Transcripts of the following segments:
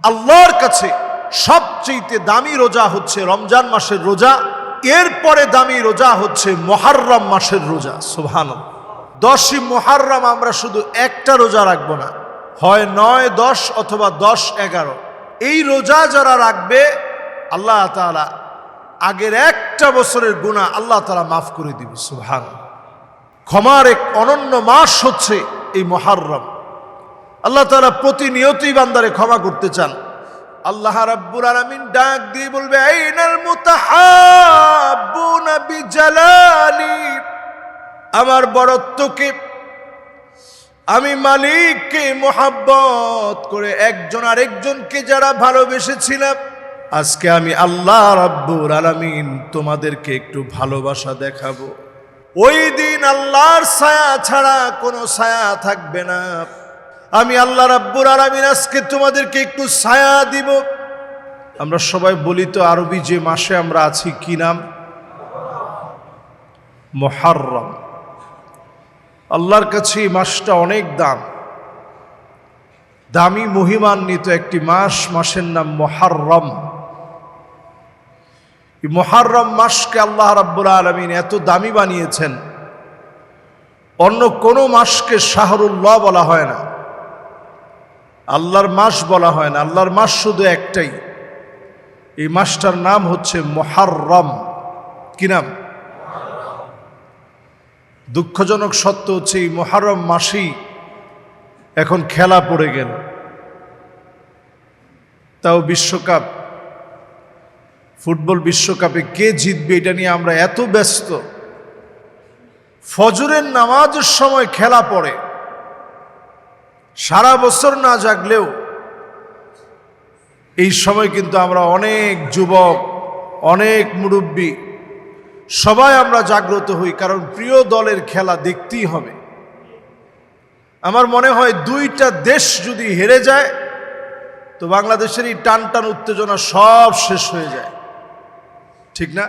আল্লাহর কাছে সবচেয়ে দামি রোজা হচ্ছে রমজান মাসের রোজা, এরপরে দামি রোজা হচ্ছে মুহররম মাসের রোজা। সুবহানাল্লাহ। 10ই মুহররম আমরা শুধু একটা রোজা রাখবো না, হয় 9, 10 অথবা 10, 11। এই রোজা যারা রাখবে আল্লাহ তাআলা আগের একটা বছরের গুনাহ আল্লাহ তাআলা মাফ করে দিবে। সুবহানাল্লাহ। ক্ষমার এক অনন্য মাস হচ্ছে এই মুহররম। আল্লাহ তাআলা প্রতিনিয়তই বান্দারে ক্ষমা করতে চান। আল্লাহ রাব্বুল আলামিন ডাক দিয়ে বলবে, আইনাল মুতাহাব্বুনা বিজালালি, আমার বড়ত্বকে, আমি মালিককে মুহাব্বত করে একজন আরেকজনকে যারা ভালোবেসেছিলাম, আজকে আমি আল্লাহ রাব্বুল আলামিন তোমাদেরকে একটু ভালোবাসা দেখাবো। ওই দিন আল্লাহর ছায়া ছাড়া কোনো ছায়া থাকবে না। আমি আল্লাহ রাব্বুল আলামিন আজকে তোমাদেরকে একটু ছায়া দিব। আমরা সবাই বলি তো আরবি যে মাসে আমরা আছি কি নাম? মুহররম। আল্লাহর কাছে এই মাসটা অনেক দামি মহিমান্বিত একটি মাস। মাসের নাম মুহররম। এই মুহররম মাসকে আল্লাহ রাব্বুল আলামিন এত দামি বানিয়েছেন, অন্য কোনো মাসকে শাহরুল্লাহ বলা হয় না, আল্লাহর মাস বলা হয় না। আল্লাহর মাস শুধু একটাই, এই মাসটার নাম হচ্ছে মুহররম। কি নাম? দুঃখজনক সত্য হচ্ছে এই মুহররম মাসেই এখন খেলা পড়ে গেল, তাও বিশ্বকাপ, ফুটবল বিশ্বকাপে কে জিতবে এটা নিয়ে আমরা এত ব্যস্ত। ফজরের নামাজের সময় খেলা পড়ে, সারা বছর না জাগলেও এই সময় কিন্তু আমরা অনেক যুবক, অনেক মুরব্বী সবাই আমরা জাগ্রত হই, কারণ প্রিয় দলের খেলা দেখতেই হবে। আমার মনে হয় 2টা দেশ যদি হেরে যায় তো বাংলাদেশের এই টান টান উত্তেজনা সব শেষ হয়ে যায়, ঠিক না?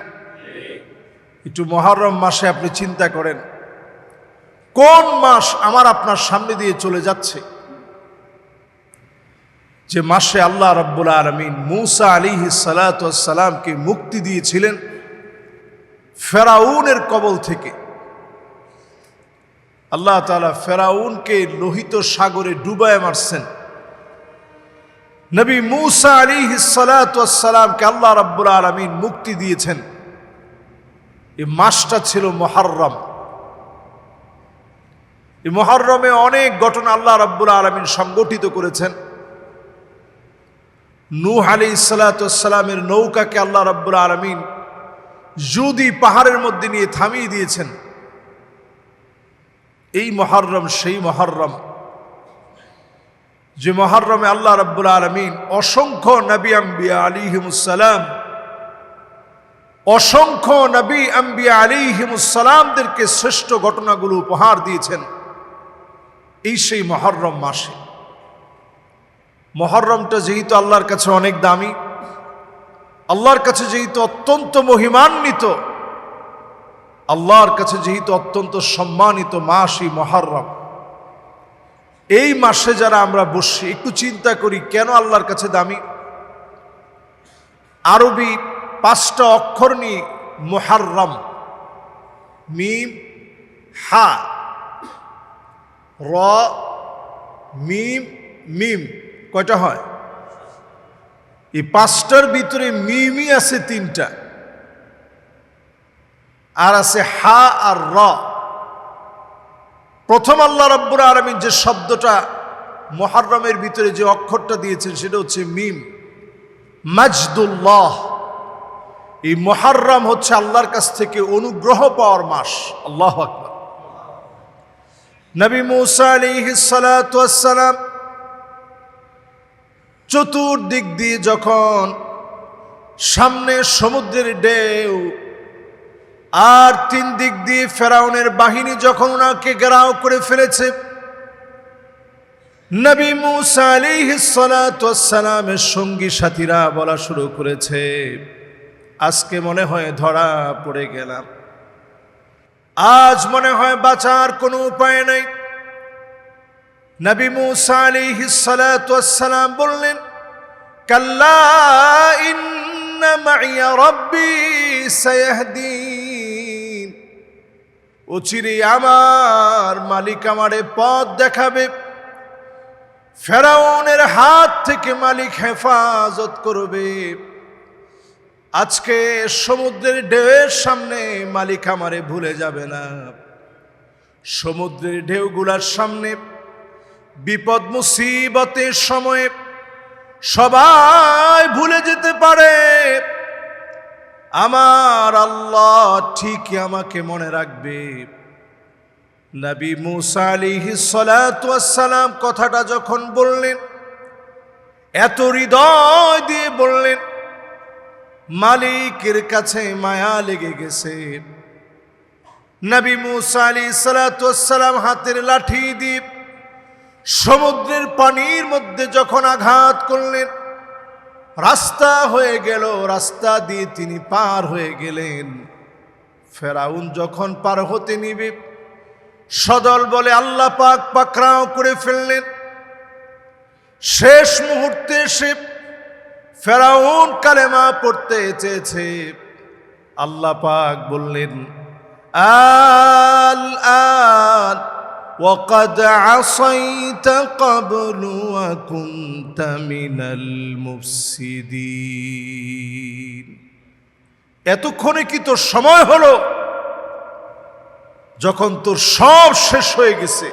একটু মুহররম মাসে আপনি চিন্তা করেন, কোন মাস আমার আপনার সামনে দিয়ে চলে যাচ্ছে, যে মাসে আল্লাহ রাব্বুল আলামিন মূসা আলাইহিস সালাতু ওয়াস সালামকে মুক্তি দিয়েছিলেন ফেরাউনের কবল থেকে। আল্লাহ তাআলা ফেরাউনকে লোহিত সাগরে ডুবায় মারছেন। নবী মূসা আলাইহিস সালাতু ওয়াস সালামকে আল্লাহ রাব্বুল আলামিন মুক্তি দিয়েছেন। এই মাসটা ছিল মুহররম। এই মুহররমে অনেক ঘটনা আল্লাহ রাব্বুল আলামিন সংগঠিত করেছেন। নূহ আলাইহিস সালাতু ওয়াস সালামের নৌকাকে আল্লাহ রাব্বুল আলামিন জুদি পাহাড়ের মধ্যে নিয়ে থামিয়ে দিয়েছেন। এই মুহররম সেই মুহররম যে মুহররমে আল্লাহ রাব্বুল আলামিন অসংখ্য নবী আম্বিয়া আলাইহিমুস সালাম, অসংখ্য নবী আম্বিয়া আলাইহিমুস সালামদেরকে শ্রেষ্ঠ ঘটনাগুলো উপহার দিয়েছেন এই সেই মুহররম মাসে। মুহররমটা যেহেতু আল্লাহর কাছে অনেক দামি, আল্লাহর কাছে যেহেতু অত্যন্ত মহিমান্বিত, আল্লাহর কাছে যেহেতু অত্যন্ত সম্মানিত মাস এই মুহররম, এই মাসে যারা আমরা বসি একটু চিন্তা করি কেন আল্লাহর কাছে দামি। আরবি 5টা অক্ষর নিয়ে মুহররম, মিম, হা, র, মিম, মিম, কয়টা হয়? এই 5টার ভিতরে মিমই আছে 3টা, আর আছে হা আর র। প্রথম আল্লাহ রাব্বুল আলামিন যে শব্দটা মুহররমের ভিতরে যে অক্ষরটা দিয়েছেন সেটা হচ্ছে মিম, মাজদুল্লাহ। এই মুহররম হচ্ছে আল্লাহর কাছ থেকে অনুগ্রহ পাওয়ার মাস। আল্লাহু আকবার। নবী মূসা আলাইহিস সালাতু ওয়াস সালাম চতুর্দিক দিয়ে যখন সামনে সমুদ্রের ঢেউ আর 3 দিক দিয়ে ফেরাউনের বাহিনী যখন ওনাকে ঘেরাও করে ফেলেছে, নবী মূসা আলাইহিস সালাতু ওয়াস সালামের সঙ্গী সাথীরা বলা শুরু করেছে, আজকে মনে হয় ধরা পড়ে গেলাম, আজ মনে হয় বাঁচার কোনো উপায় নাই। নবী মূসা আলাইহিস সালাতু ওয়াস সালাম বললেন, কাল্লা ইন্না মাইয়া রাব্বি সায়াহদিন, অচিরে আমার মালিক আমারে পথ দেখাবে, ফেরাউনের হাত থেকে মালিক হেফাজত করবে। আজকে সমুদ্রের ঢেউয়ের সামনে মালিক আমারে ভুলে যাবে না। সমুদ্রের ঢেউগুলার সামনে বিপদ মুসিবতের সময়ে সবাই ভুলে যেতে পারে, আমার আল্লাহ ঠিকই আমাকে মনে রাখবে। নবী মুসা আলাইহিস সালাতু ওয়াস সালাম কথাটা যখন বললেন, এত হৃদয় দিয়ে বললেন, মালিকের কাছে মায়া লেগে গেছে। নবী মুসা আলাইহিস সালাতু ওয়াস সালাম হাতের লাঠি দিয়ে সমুদ্রের পানির মধ্যে যখন আঘাত করলেন, রাস্তা হয়ে গেল, রাস্তা দিয়ে তিনি পার হয়ে গেলেন। ফেরাউন যখন পার হতে নিবে, সদল বলে আল্লাহ পাক পাকড়াও করে ফেললেন। শেষ মুহূর্তে সে ফেরাউন কালেমা পড়তে চেয়েছে, আল্লাহ পাক বললেন, আল আন وقد عصيت قبل وكنت من المفسدين। এতক্ষণে কি তোর সময় হলো যখন তোর সব শেষ হয়ে গেছে?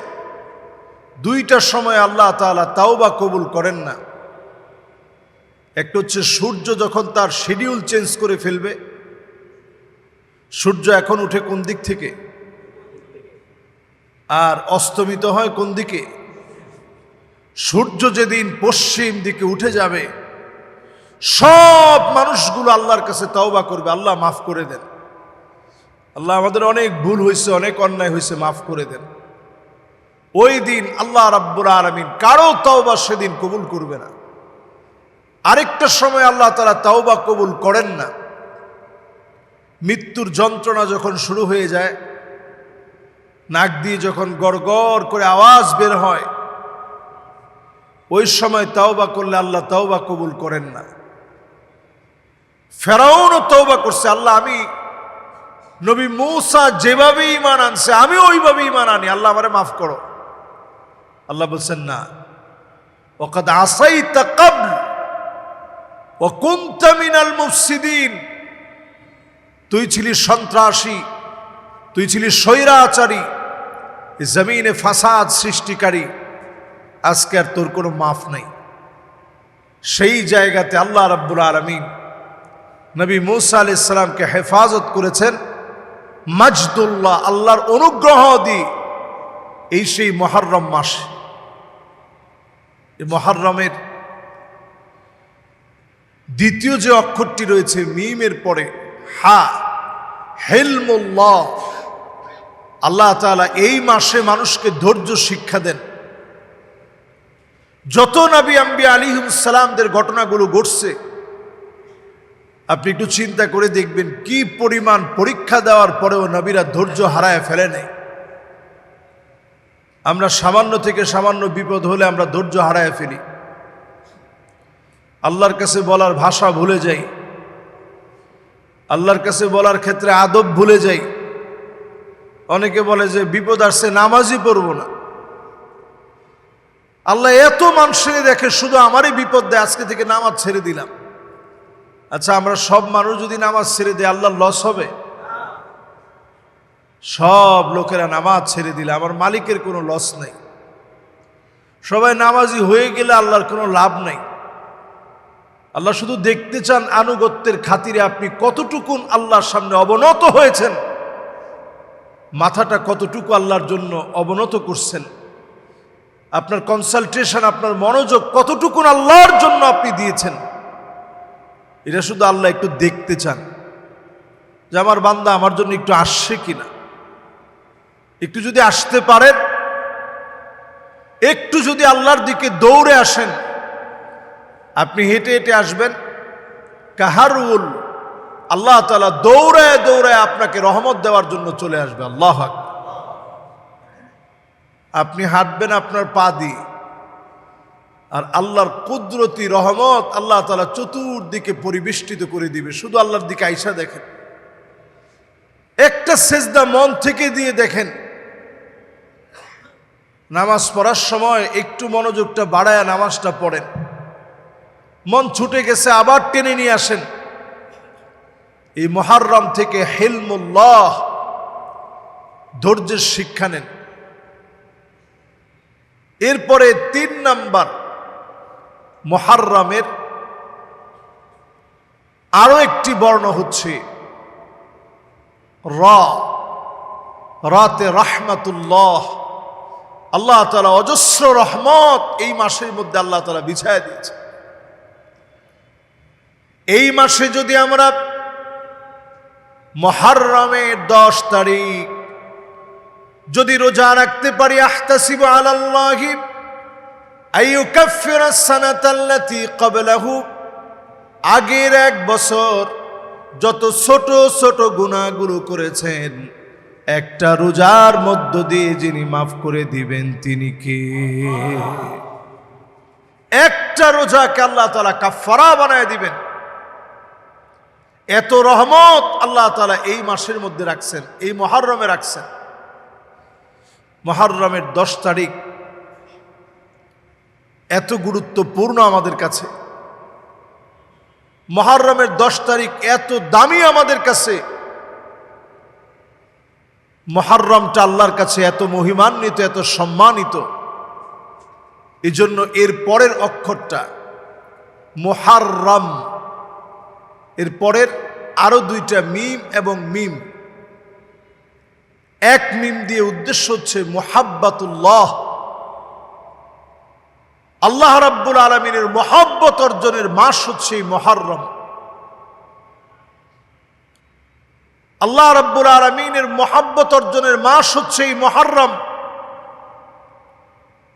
দুইটা সময় আল্লাহ তাআলা তাওবা কবুল করেন না। একটা হচ্ছে সূর্য যখন তার শিডিউল চেঞ্জ করে ফেলবে। সূর্য এখন উঠে কোন দিক থেকে আর অস্তমিত হয় কোন দিকে? সূর্য যেদিন পশ্চিম দিকে উঠে যাবে, সব মানুষগুলো আল্লাহর কাছে তওবা করবে, আল্লাহ মাফ করে দেন, আল্লাহ আমাদের অনেক ভুল হয়েছে, অনেক অন্যায় হয়েছে, মাফ করে দেন। ওই দিন আল্লাহ রাব্বুল আলামিন কারো তওবা সেদিন কবুল করবে না। আরেকটা সময় আল্লাহ তাআলা তওবা কবুল করেন না, মৃত্যুর যন্ত্রণা যখন শুরু হয়ে যায়, নাক দিয়ে যখন গড়গড় করে আওয়াজ বের হয়, ওই সময় তওবা করলে আল্লাহ তওবা কবুল করেন না। ফেরাউনও তওবা করছে, আল্লাহ আমি নবী মূসা যেভাবে ঈমান আনছে আমি ওইভাবে ঈমান আনি, আল্লাহ আমারে মাফ করো। আল্লাহ বলছেন না, ওয়াকাদ আসাইতা ক্বাবল ওয়া কুনতা মিনাল মুফসিদিন, তুই ছিলি সন্ত্রাসী, তুই ছিলি স্বৈরাচারী, জমিনে ফাসাদ সৃষ্টিকারী, আজকে আর তোর কোনো মাফ নাই। সেই জায়গাতে আল্লাহ রাব্বুল আলামিন নবী মূসা আলাইহিস সালামকে হেফাজত করেছেন মাজদুল্লাহ, আল্লাহর অনুগ্রহ দিয়ে। এই সেই মুহররম মাস, এই মুহররমের দ্বিতীয় যে অক্ষরটি রয়েছে মিমের পরে হা, হিলমুল্লাহ, আল্লাহ তাআলা এই মাসে মানুষকে ধৈর্য শিক্ষা দেন। যত নবী আম্বিয়া আলাইহিস সালামদের ঘটনাগুলো ঘটছে, আপনি একটু চিন্তা করে দেখবেন কি পরিমাণ পরীক্ষা দেওয়ার পরেও নবীরা ধৈর্য হারায় ফেলে নেই। আমরা সামান্য থেকে সামান্য বিপদ হলে আমরা ধৈর্য হারায় ফেলি, আল্লাহর কাছে বলার ভাষা ভুলে যাই, আল্লাহর কাছে বলার ক্ষেত্রে আদব ভুলে যাই। অনেকে বলে যে বিপদ আসছে নামাজই পড়ব না। আল্লাহ এত মানুষের দেখে, শুধু আমারই বিপদ দেয়, আজকে থেকে নামাজ ছেড়ে দিলাম। আচ্ছা, আমরা সব মানুষ যদি নামাজ ছেড়ে দেয় আল্লাহর লস হবে? সব লোকেরা নামাজ ছেড়ে দিলে আমার মালিকের কোনো লস নেই। সবাই নামাজি হয়ে গেলে আল্লাহর কোনো লাভ নেই। আল্লাহ শুধু দেখতে চান আনুগত্যের খাতিরে আপনি কতটুকুন আল্লাহর সামনে অবনত হয়েছেন, মাথাটা কতটুকু আল্লাহর জন্য অবনত করছেন, আপনার কনসালটেশন, আপনার মনোযোগ কতটুকুন আল্লাহর জন্য আপনি দিয়েছেন। এটা শুধু আল্লাহ একটু দেখতে চান যে আমার বান্দা আমার জন্য একটু আসছে কিনা। একটু যদি আসতে পারেন, একটু যদি আল্লাহর দিকে দৌড়ে আসেন, আপনি হেঁটে হেঁটে আসবেন, কাহারুল, আল্লাহ তাআলা দৌড়ায় দৌড়ায় আপনাকে রহমত দেওয়ার জন্য চলে আসবে। আল্লাহু আকবার। আপনি হাঁটবেন আপনার পা দিয়ে, আর আল্লাহর কুদরতি রহমত আল্লাহ তাআলা চতুর্দিকে পরিবেষ্টিত করে দিবে। শুধু আল্লাহর দিকে আইসা দেখেন, একটা সেজদা মন থেকে দিয়ে দেখেন। নামাজ পড়ার সময় একটু মনোযোগটা বাড়ায় নামাজটা পড়েন। মন ছুটে গেছে, আবার টেনে নিয়ে আসেন। এই মুহররম থেকে হিলমুল্লাহ, ধৈর্যের শিক্ষা নেন। এরপরে 3 নাম্বার, মুহররমের আরো একটি বর্ণ হচ্ছে রাতে রাহমাতুল্লাহ। আল্লাহ তাআলা অজস্র রহমত এই মাসের মধ্যে আল্লাহ তাআলা বিছায়া দিয়েছে। এই মাসে যদি আমরা মুহররমের 10 তারিখ যদি রোজা রাখতে পারি, আহতাসিবু আলাল্লাহি আইয়ুকাফিরাস সানাতাল্লাতী ক্বাবলাহু, আগের 1 বছর যত ছোট ছোট গুনাহগুলো করেছেন একটা রোজার মধ্য দিয়ে যিনি মাফ করে দিবেন তিনি কে? একটা রোজাকে আল্লাহ তাআলা কাফারা বানায় দিবেন। এত রহমত আল্লাহ তাআলা এই মাসের মধ্যে রাখছেন, এই মুহররমে রাখছেন। মুহররমের 10 তারিখ এত গুরুত্বপূর্ণ আমাদের কাছে। মুহররমের 10 তারিখ এত দামি আমাদের কাছে। মুহররমটা আল্লাহর কাছে এত মহিমান্বিত, এত সম্মানিত। এই জন্য এর পরের অক্ষরটা মুহররম, এর পরের আরো 2টা মিম এবং মিম, এক মিম দিয়ে উদ্দেশ্য হচ্ছে মুহাব্বাতুল্লাহ, আল্লাহ রাব্বুল আলামিনের মহব্বত অর্জনের মাস হচ্ছে এই মুহররম। আল্লাহ রাব্বুল আলামিনের মহব্বত অর্জনের মাস হচ্ছে এই মুহররম।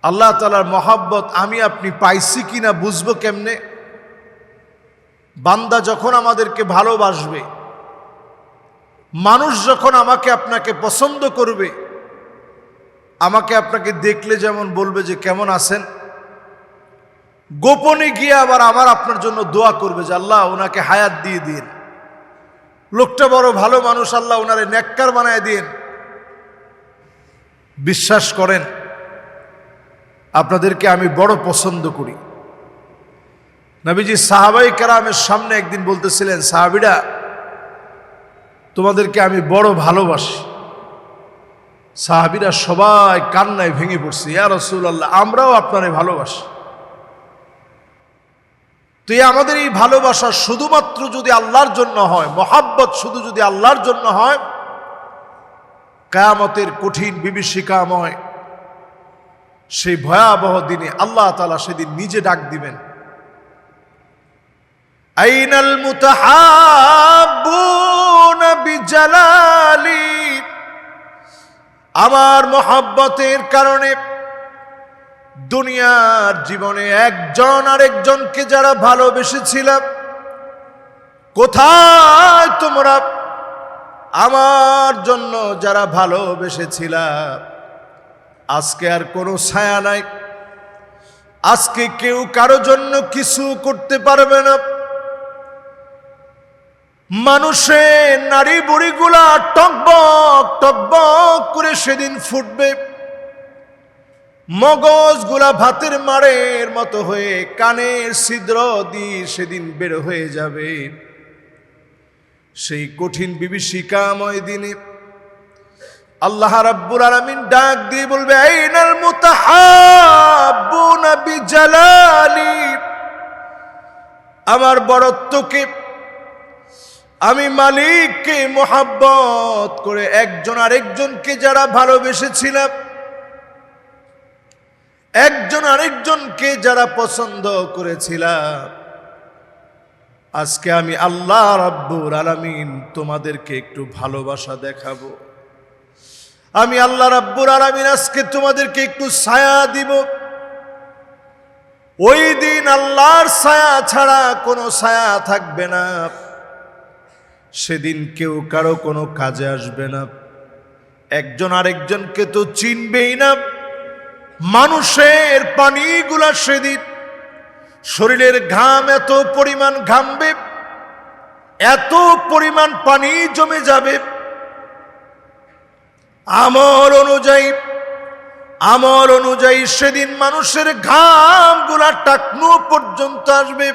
আল্লাহ তাআলার মহব্বত আমি আপনি পাইছি কিনা বুঝবো কেমনে? বান্দা যখন আমাদেরকে ভালোবাসবে, মানুষ যখন আমাকে আপনাকে পছন্দ করবে, আমাকে আপনাকে দেখলে যেমন বলবে যে কেমন আছেন, গোপনে গিয়ে আবার আমার আপনার জন্য দোয়া করবে যে আল্লাহ ওনাকে হায়াত দিয়ে দিন, লোকটা বড় ভালো মানুষ, আল্লাহ ওনারে নেককার বানায় দিন। বিশ্বাস করেন আপনাদেরকে আমি বড় পছন্দ করি। নবীজি সাহাবায়ে কেরামের সামনে একদিন বলতেছিলেন, সাহাবীরা তোমাদেরকে আমি বড় ভালোবাসি। সাহাবীরা সবাই কান্নায় ভেঙে পড়ছে, ইয়া রাসূলুল্লাহ আমরাও আপনারে ভালোবাসি। তো আমাদের এই ভালোবাসা শুধুমাত্র যদি আল্লাহর জন্য হয়, মহাব্বত শুধু যদি আল্লাহর জন্য হয়, কিয়ামতের কঠিন বিভীষিকাময় সেই ভয়াবহ দিনে আল্লাহ তাআলা সেদিন নিজে ডাক দিবেন, আইনাল মুতাহাব্বুনা বিজালালি, আমার মহব্বতের কারণে দুনিয়ার জীবনে একজন আরেকজনকে যারা ভালোবেসেছিলাম, কোথায় তোমরা? আমার জন্য যারা ভালোবেসেছিলাম আজকে আর কোনো ছায়া নাই। আজকে কেউ কারো জন্য কিছু করতে পারবে না। মানুষের নারী বুড়িগুলা টকবক টকবক করে সেদিন ফুটবে, মগজগুলা ভাতের মাড়ের মতো হয়ে কানের ছিদ্র দিয়ে সেদিন বের হয়ে যাবে। সেই কঠিন বিভীষিকাময় দিনে আল্লাহ রাব্বুল আলামিন ডাক দিয়ে বলবে, আইনাল মুতাহাব্বুনা বিজালালি, আমার বড়ত্বকে, আমি মালিককে মোহাব্বত করে একজন আরেকজনকে যারা ভালোবেসেছিলাম, একজন আরেকজনকে যারা পছন্দ করেছিলাম, আজকে আমি আল্লাহ রাব্বুল আলামিন তোমাদেরকে একটু ভালোবাসা দেখাবো। আমি আল্লাহ রাব্বুল আলামিন আজকে তোমাদেরকে একটু ছায়া দিব। ওই দিন আল্লাহর ছায়া ছাড়া কোনো ছায়া থাকবে না। সেদিন কেউ কারো কোনো কাজে আসবে না, একজন আরেকজনকে তো চিনবেই না। মানুষের পানিগুলা সেদিন শরীরের ঘাম এত পরিমাণ ঘামবে, এত পরিমাণ পানি জমে যাবে, আমল অনুযায়ী সেদিন মানুষের ঘাম গুলা টাকনু পর্যন্ত আসবে।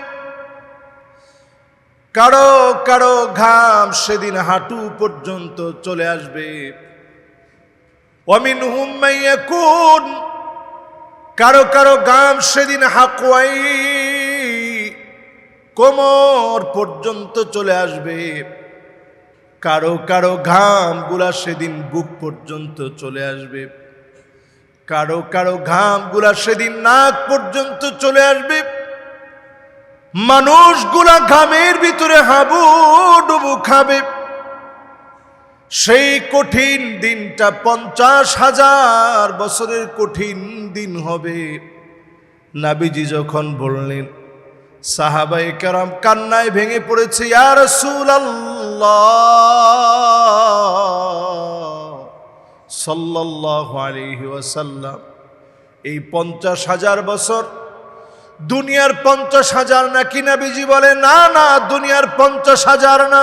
কারো কারো ঘাম সেদিন হাঁটু পর্যন্ত চলে আসবে। ওয়ামিনহুম মাইয়াকুন, কারো কারো ঘাম সেদিন হাকওয়াই, কোমর পর্যন্ত চলে আসবে। কারো কারো ঘাম গুলা সেদিন বুক পর্যন্ত চলে আসবে। কারো কারো ঘাম গুলা সেদিন নাক পর্যন্ত চলে আসবে। মানুষগুলা ঘামের ভিতরে হাবুডুবু খাবে। সেই কঠিন দিনটা 50,000 বছরের কঠিন দিন হবে। নবীজি যখন বললেন, সাহাবায়ে কেরাম কান্নায় ভেঙে পড়েছে, ইয়া রাসূলুল্লাহ সাল্লাল্লাহু আলাইহি ওয়াসাল্লাম, এই 50,000 বছর দুনিয়ার 50,000 নাকি? নবীজি বলে, না না, দুনিয়ার 50,000 না।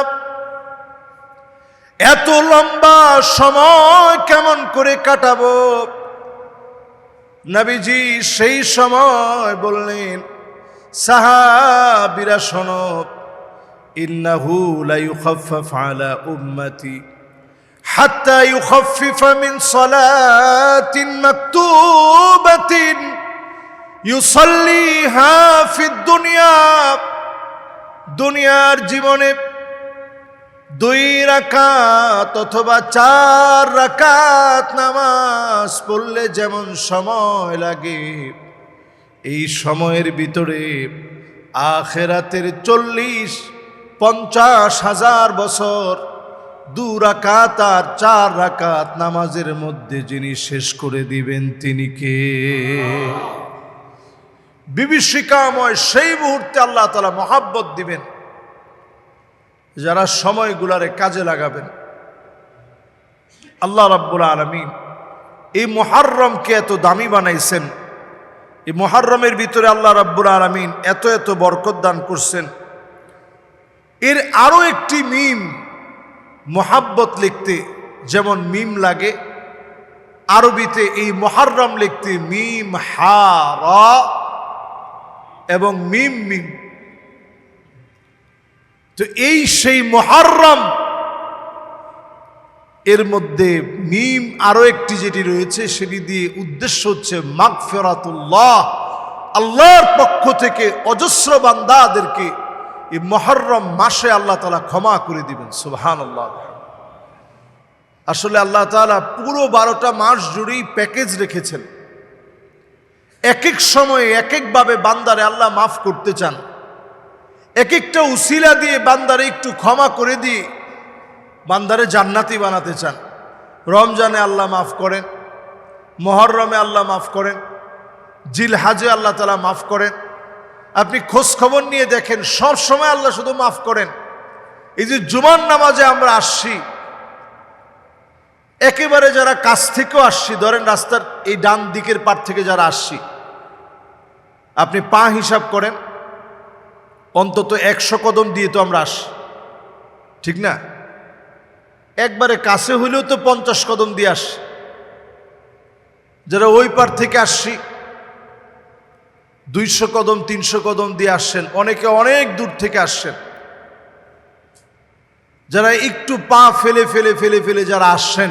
এত লম্বা সময় কেমন করে কাটাবো? নবীজি সেই সময় বললেন, সাহাবীরা শোনো, ইন্নাহু লা ইউখাফফাফ আলা উম্মতি হাত্তা ইউখাফফিফা মিন সালাতিন মাকতুবাতিন ইউসাল্লিহা ফিদ দুনিয়া। দুনিয়ার জীবনে 2 রাকাত অথবা 4 রাকাত নামাজ পড়লে যেমন সময় লাগে, এই সময়ের ভিতরে আখিরাতের 50,000 বছর 2 রাকাত আর 4 রাকাত নামাজের মধ্যে যিনি শেষ করে দিবেন তিনি কে? বিভীষিকাময় সেই মুহূর্তে আল্লাহ তাআলা মহাব্বত দিবেন যারা সময়গুলারে কাজে লাগাবেন। আল্লাহ রাব্বুল আলামিন এই মুহররমকে এত দামি বানাইছেন। এই মুহররমের ভিতরে আল্লাহ রাব্বুল আলামিন এত এত বরকত দান করছেন। এর আরো একটি মিম, মুহাব্বত লিখতে যেমন মিম লাগে, আরবিতে এই মুহররম লিখতে মিম হা রা এবং মিম মিম। তো এই সেই মুহররম, এর মধ্যে মিম আরো একটি যেটি রয়েছে সেটি দিয়ে উদ্দেশ্য হচ্ছে মাগফিরাতুল্লাহ, আল্লাহর পক্ষ থেকে অজস্র বান্দাদেরকে এই মুহররম মাসে আল্লাহ তাআলা ক্ষমা করে দিবেন। সুবহানাল্লাহ। আসলে আল্লাহ তাআলা পুরো 12টা মাস জুড়েই প্যাকেজ রেখেছেন। এক এক সময়ে এক একভাবে বান্দারে আল্লাহ মাফ করতে চান। এক একটা উসিলা দিয়ে বান্দারে একটু ক্ষমা করে দিয়ে বান্দারে জান্নাতি বানাতে চান। রমজানে আল্লাহ মাফ করেন, মুহররমে আল্লাহ মাফ করেন, জিলহাজে আল্লাহ তাআলা মাফ করেন। আপনি খোঁজ খবর নিয়ে দেখেন, সব সময় আল্লাহ শুধু মাফ করেন। এই যে জুমার নামাজে আমরা আসছি, একেবারে যারা কাছ থেকেও আসছি, ধরেন রাস্তার এই ডান দিকের পার থেকে যারা আসছি, আপনি পা হিসাব করেন, অন্তত 100 কদম দিয়ে তো আমরা আসি, ঠিক না? একবারে কাছে হইলেও তো 50 কদম দিয়ে আসি। যারা ওই পার থেকে আসছি 200 কদম 300 কদম দিয়ে আসছেন, অনেকে অনেক দূর থেকে আসছেন। যারা একটু পা ফেলে ফেলে ফেলে ফেলে যারা আসছেন,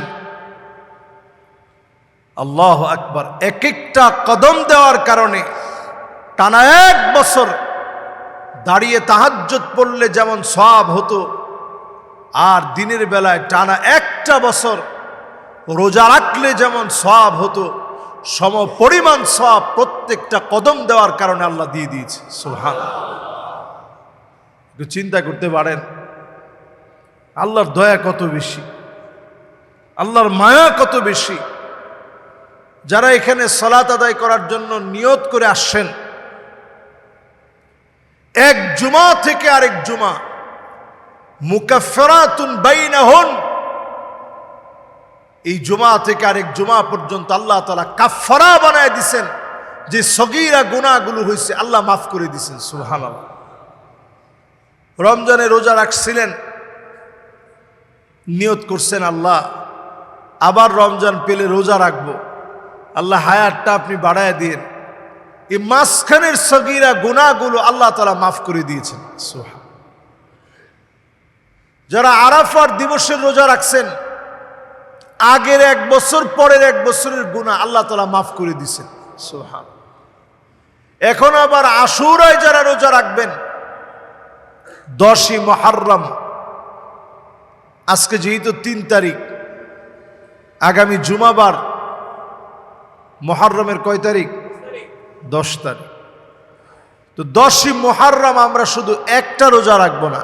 আল্লাহু আকবার, এক একটা কদম দেওয়ার কারণে টানা 1 বছর দাঁড়িয়ে তাহাজ্জুদ পড়লে যেমন সওয়াব হতো, আর দিনের বেলায় টানা একটা বছর রোজা রাখলে যেমন সওয়াব হতো, সম পরিমাণ সওয়াব প্রত্যেকটা কদম দেওয়ার কারণে আল্লাহ দিয়ে দিয়েছে। সুবহানাল্লাহ। একটু চিন্তা করতে পারেন আল্লাহর দয়া কত বেশি, আল্লাহর মায়া কত বেশি। যারা এখানে সালাত আদায় করার জন্য নিয়ত করে আসছেন, এক জুমা থেকে আরেক জুমা মুকাফফারাতুন বাইনাহুন, এই জুমা থেকে আরেক জুমা পর্যন্ত আল্লাহ তাআলা কাফফারা বানায় দিবেন যে সগীরা গুনাহগুলো হয়েছে আল্লাহ মাফ করে দিয়েছেন। সুবহানাল্লাহ। রমজানে রোজা রাখছিলেন, নিয়ত করছেন আল্লাহ আবার রমজান পেলে রোজা রাখবো, আল্লাহ হায়াতটা আপনি বাড়ায় দিন। এই মাঝখানের সগীরা গুনাহগুলো আল্লাহ তাআলা মাফ করে দিয়েছেন। সুবহান। যারা আরাফার দিবসের রোজা রাখছেন, আগের 1 বছর পরের 1 বছরের গুনাহ আল্লাহ তাআলা মাফ করে দিয়েছেন। সুবহান। এখন আবার আশুরায় যারা রোজা রাখবেন, 10ই মুহররম, আজকে যেহেতু 3 তারিখ, আগামী জুমাবার মুহররমের কয় তারিখ? 10 তারিখ। তো 10ই মুহররম আমরা শুধু একটা রোজা রাখবো না,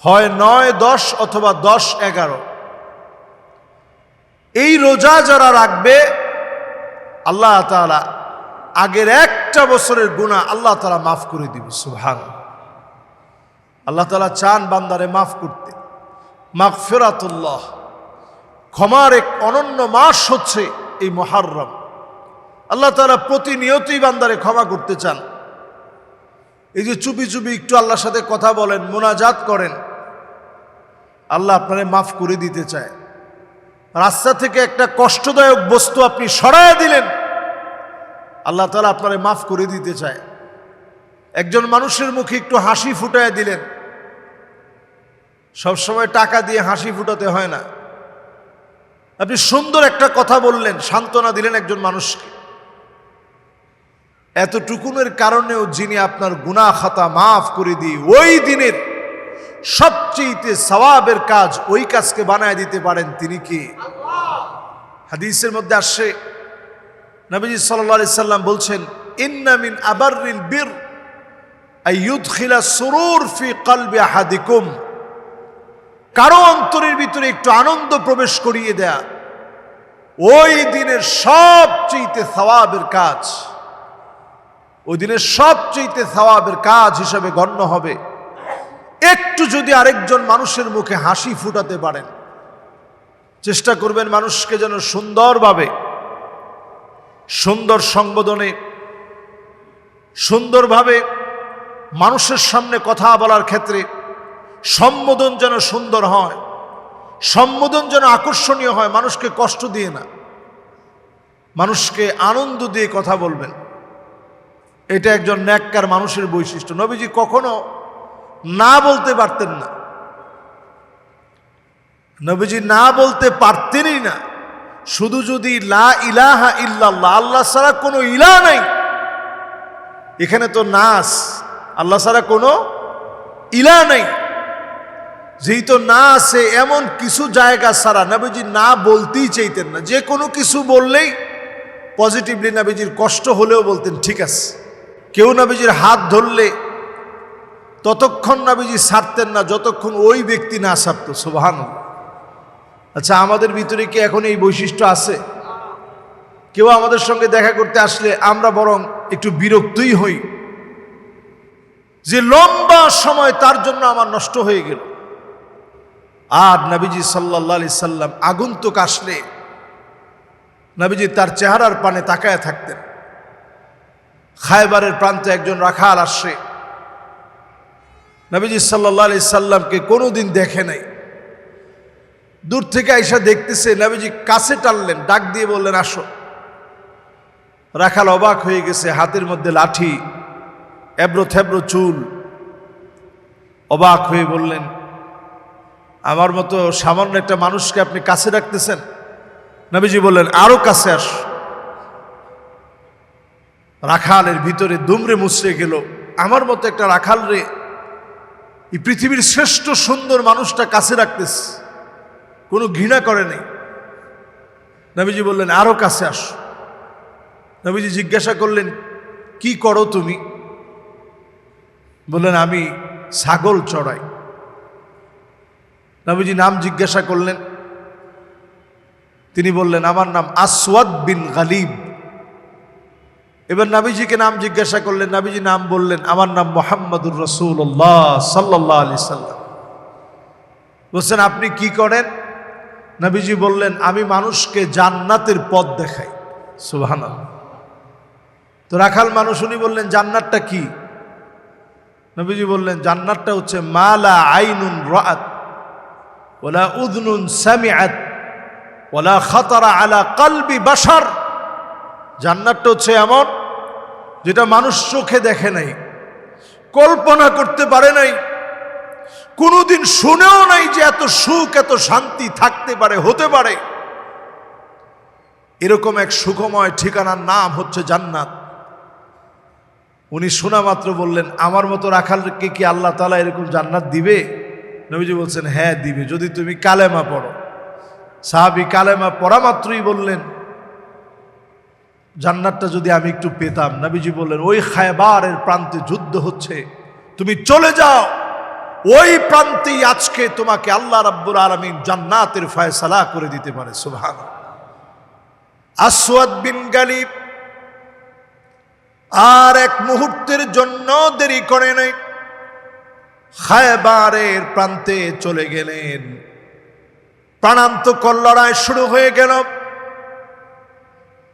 হয় 9, 10 অথবা 10, 11। এই রোজা যারা রাখবে আল্লাহ তাআলা আগের একটা বছরের গুনাহ আল্লাহ তাআলা মাফ করে দিবে। সুবহানাল্লাহ। আল্লাহ তাআলা চান বান্দারে মাফ করতে। মাগফিরাতুল্লাহ, ক্ষমার এক অনন্য মাস হচ্ছে এই মুহররম। আল্লাহ তাআলা প্রতিনিয়তই বান্দারে ক্ষমা করতে চান। এই যে চুপি চুপি একটু আল্লাহর সাথে কথা বলেন, মুনাজাত করেন, আল্লাহ আপনারে মাফ করে দিতে চায়। রাস্তা থেকে একটা কষ্টদায়ক বস্তু আপনি সরায় দিলেন, আল্লাহ তাআলা আপনারে মাফ করে দিতে চায়। একজন মানুষের মুখে একটু হাসি ফুটায় দিলেন। সবসময় টাকা দিয়ে হাসি ফুটাতে হয় না। আপনি সুন্দর একটা কথা বললেন, সান্ত্বনা দিলেন একজন মানুষকে, এতটুকুনের কারণেও যিনি আপনার গুনাহ খাতা মাফ করে দিয়ে ওই দিনের সবচেয়ে সওয়াবের কাজ, ওই কাজকে বানায় দিতে পারেন, তিনি কি? হাদিসের মধ্যে আসে, নবীজি সাল্লাল্লাহু আলাইহি সাল্লাম বলছেন, ইন্না মিন আবাররিল বির আইয়ুদখিলা সুরুর ফি কলবি আহাদিকুম, কারো অন্তরের ভিতরে একটু আনন্দ প্রবেশ করিয়ে দেয়া ওই দিনের সবচেয়ে সওয়াবের কাজ, ওই দিনের সবচেয়ে সওয়াবের কাজ হিসাবে গণ্য হবে। একটু যদি আরেকজন মানুষের মুখে হাসি ফুটাতে পারেন, চেষ্টা করবেন মানুষকে যেন সুন্দরভাবে, সুন্দর সংবোধনে, সুন্দরভাবে মানুষের সামনে কথা বলার ক্ষেত্রে সম্বোধন যেন সুন্দর হয়, সম্বোধন যেন আকর্ষণীয় হয়, মানুষকে কষ্ট দিয়ে না, মানুষকে আনন্দ দিয়ে কথা বলবেন। এটা একজন নেককার মানুষের বৈশিষ্ট্য। নবীজি কখনো না বলতে পারতেন না, নবীজি না বলতে পারতেনই না। শুধু যদি লা ইলাহা ইল্লাল্লাহ, আল্লাহ ছাড়া কোনো ইলাহ নাই, এখানে তো নাস, আল্লাহ ছাড়া কোনো ইলাহ নাই, যেহেতু না আছে এমন কিছু জায়গা ছাড়া নবীজি না বলতেই চাইতেন না। যে কোনো কিছু বললেই পজিটিভলি নবীজির কষ্ট হলেও বলতেন ঠিক আছে। কেউ নবীজির হাত ধরলে ততক্ষণ নবীজি ছাড়তেন না যতক্ষণ ওই ব্যক্তি না ছাড়ত। সুবহানাল্লাহ। আচ্ছা, আমাদের ভিতরে কি এখন এই বৈশিষ্ট্য আছে? কেউ আমাদের সঙ্গে দেখা করতে আসলে আমরা বরং একটু বিরক্তই হই যে লম্বা সময় তার জন্য আমার নষ্ট হয়ে গেল। আর নবীজি সাল্লাল্লাহু আলাইহি সাল্লাম আগন্তুক আসলে নবীজি তার চেহারার পানে তাকায় থাকতেন। খায়বারের প্রান্তে একজন রাখাল আসছে, নবীজি সাল্লাল্লাহু আলাইহি সাল্লামকে কোনোদিন দেখে নাই, দূর থেকে আইসা দেখতেছে, নবীজি কাছে টানলেন, ডাক দিয়ে বললেন আসো। রাখাল অবাক হয়ে গেছে, হাতের মধ্যে লাঠি, এবড়ো থেবড়ো চুল। অবাক হয়ে বললেন, আমার মতো সামান্য একটা মানুষকে আপনি কাছে রাখতেছেন? নবীজি বললেন আরো কাছে আস। রাখালের ভিতরে দুমড়ে মুচড়ে গেল, আমার মতো একটা রাখাল রে এই পৃথিবীর শ্রেষ্ঠ সুন্দর মানুষটা কাছে রাখতেছে, কোনো ঘৃণা করে নেই। নবীজি বললেন আরো কাছে আস। নবীজি জিজ্ঞাসা করলেন কি করো তুমি? বললেন আমি ছাগল চড়াই। নবীজি নাম জিজ্ঞাসা করলেন, তিনি বললেন আমার নাম আসওয়াদ বিন গালিব। এবার নবীজিকে নাম জিজ্ঞাসা করলেন, নবীজি নাম বললেন আমার নাম মুহাম্মাদুর রাসূলুল্লাহ সাল্লাল্লাহু আলাইহি সাল্লাম। বলছেন আপনি কি করেন? নবীজি বললেন আমি মানুষকে জান্নাতের পথ দেখাই। সুবহানাল্লাহ। তো রাখাল মানুষ, উনি বললেন জান্নাতটা কি? নবীজি বললেন জান্নাতটা হচ্ছে মালা আইনুন রাআত ওয়ালা উযনুন সামিআত ওয়ালা খাতারা আলা কলবি বাশার। জান্নাতটা হচ্ছে এমন যেটা মানুষ চোখে দেখে নাই, কল্পনা করতে পারে নাই, কোনোদিন শুনেও নাই যে এত সুখ এত শান্তি থাকতে পারে, হতে পারে। এরকম এক সুখময় ঠিকানার নাম হচ্ছে জান্নাত। উনি শোনা মাত্র বললেন আমার মতো রাখালকে কি আল্লাহ তাআলা এরকম জান্নাত দিবে? নবীজি বলছেন হ্যাঁ দিবে, যদি তুমি কালেমা পড়ো। সাহাবী কালেমা পড়া মাত্রই বললেন জান্নাতটা যদি আমি একটু পেতাম। নবীজি বললেন ওই খায়বারের প্রান্তে যুদ্ধ হচ্ছে, তুমি চলে যাও, ওই প্রান্তেই আজকে তোমাকে আল্লাহ রাব্বুল আলামিন জান্নাতের ফয়সালা করে দিতে পারে। সুবহানাল্লাহ। আসওয়াদ বিন গালিব আর এক মুহূর্তের জন্য দেরি করে নাই, খায়বারের প্রান্তে চলে গেলেন। প্রাণান্তকর লড়াই শুরু হয়ে গেল।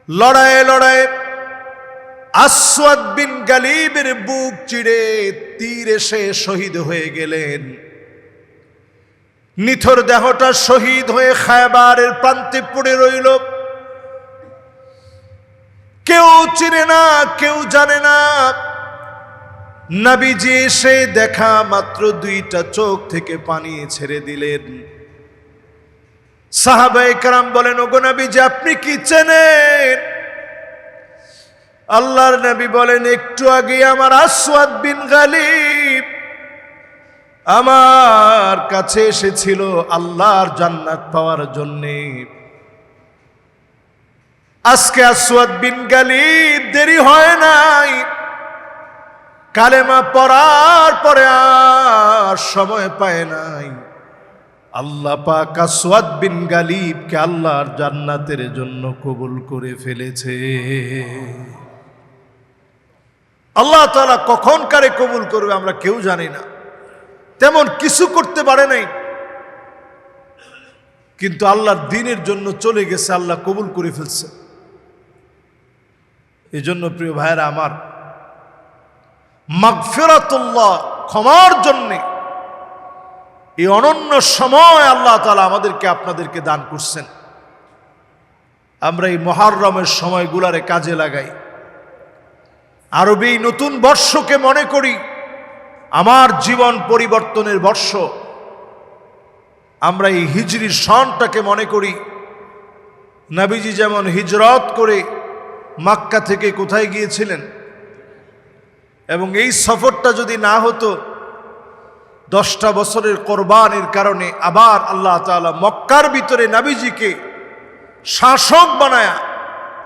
লড়াইয়ে লড়াইয়ে আসওয়াদ বিন গালিবের বুক চিরে তীর এসে শহীদ হয়ে গেলেন। নিথর দেহটা শহীদ হয়ে খায়বারের প্রান্তে পড়ে রইল। কেউ চিনে না, কেউ জানে না। নবীজি এসে দেখা মাত্র দুইটা চোখ থেকে পানি ছেড়ে দিলেন। সাহাবায়ে কেরাম বলেন ওগো নবীজি আপনি কি চেনেন? আল্লাহর নবী বলেন একটু আগে আমার আসওয়াদ বিন গালিব আমার কাছে এসেছিল আল্লাহর জান্নাত পাওয়ার জন্যে। আজকে আসওয়াদ বিন গালিব দেরি হয় নাই, কালেমা পড়ার পরে আর সময় পায় নাই। আল্লাহ পাক আসওয়াদ বিন গালিবকে আল্লাহর জান্নাতের জন্য কবুল করে ফেলেছে। আল্লাহ তাআলা কখন কারে কবুল করবে আমরা কেউ জানি না, তেমন কিছু করতে পারে নাই, কিন্তু আল্লাহর দ্বীনের জন্য চলে গেছে, আল্লাহ কবুল করে ফেলছে। এই জন্য প্রিয় ভাইরা আমার, মাগফিরাতুল্লাহ ক্ষমার জন্যে এই অনন্য সময় আল্লাহ তাআলা আমাদেরকে আপনাদেরকে দান করছেন। আমরা এই মুহররমের সময়গুলারে কাজে লাগাই। আরবি নতুন বর্ষকে মনে করি আমার জীবন পরিবর্তনের বর্ষ। আমরা এই হিজরি সনটাকে মনে করি, নবীজি যেমন হিজরত করে মক্কা থেকে কোথায় গিয়েছিলেন, এবং এই সফরটা যদি না হতো 10টা বছরের কোরবানির কারণে আবার আল্লাহ তাআলা মক্কার ভিতরে নবীজিকে শাসক বানায়া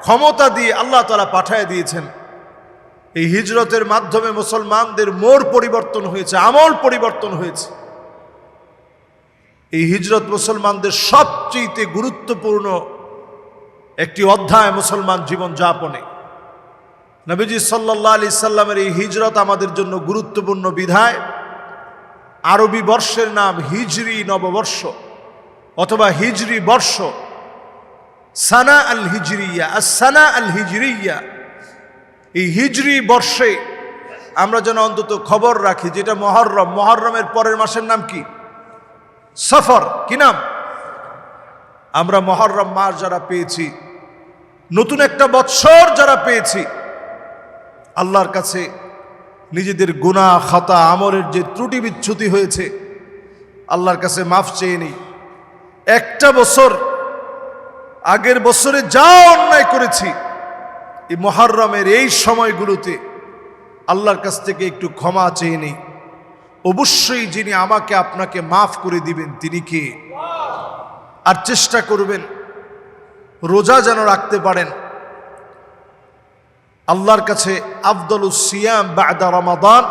ক্ষমতা দিয়ে আল্লাহ তাআলা পাঠায় দিয়েছেন। এই হিজরতের মাধ্যমে মুসলমানদের মোড় পরিবর্তন হয়েছে, আমল পরিবর্তন হয়েছে। এই হিজরত মুসলমানদের সবচেয়ে গুরুত্বপূর্ণ একটি অধ্যায় মুসলমান জীবন যাপনে। নবীজি সাল্লাল্লাহু আলাইহি সাল্লামের এই হিজরত আমাদের জন্য গুরুত্বপূর্ণ বিধায় আরবি বর্ষের নাম হিজরি নববর্ষ অথবা হিজরি বর্ষ, সানা আল হিজরিয়া, সানা আল হিজরিয়া। এই হিজরি বর্ষে আমরা যেন অন্তত খবর রাখি যেটা মুহররম, মুহররমের পরের মাসের নাম কি? সফর। কি নাম? আমরা মুহররম মাস যারা পেয়েছি, নতুন একটা বৎসর যারা পেয়েছি, আল্লাহর কাছে নিজেদের গুনাহ খাতা আমলের যে ত্রুটি বিচ্যুতি হয়েছে আল্লাহর কাছে মাফ চেয়ে নিই। একটা বছর আগের বছরে যা অন্যায় করেছি এই মুহররমের এই সময়গুলোতে আল্লাহর কাছ থেকে একটু ক্ষমা চেয়ে নিই। অবশ্যই যিনি আমাকে আপনাকে মাফ করে দিবেন তিনি কে? আর চেষ্টা করবেন রোজা যেন রাখতে পারেন। আল্লাহর কাছে আফদলুস সিয়াম বা'দা রমাদান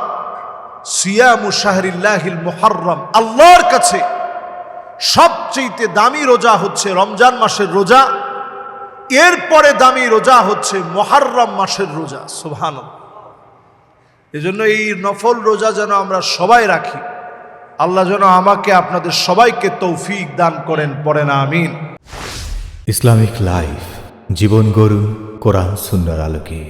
সিয়ামু শাহরিল্লাহিল মুহররম। আল্লাহর কাছে সবচেয়ে দামি রোজা হচ্ছে রমজান মাসের রোজা, এরপরে দামি রোজা হচ্ছে মুহররম মাসের রোজা। সুবহানাল্লাহ। এজন্য এই নফল রোজা যেন আমরা সবাই রাখি। আল্লাহ যেন আমাকে আপনাদের সবাইকে তৌফিক দান করেন, পড়েন আমিন। ইসলামিক লাইফ, জীবন গড়ুন কোরআন সুন্নাহর আলোকে।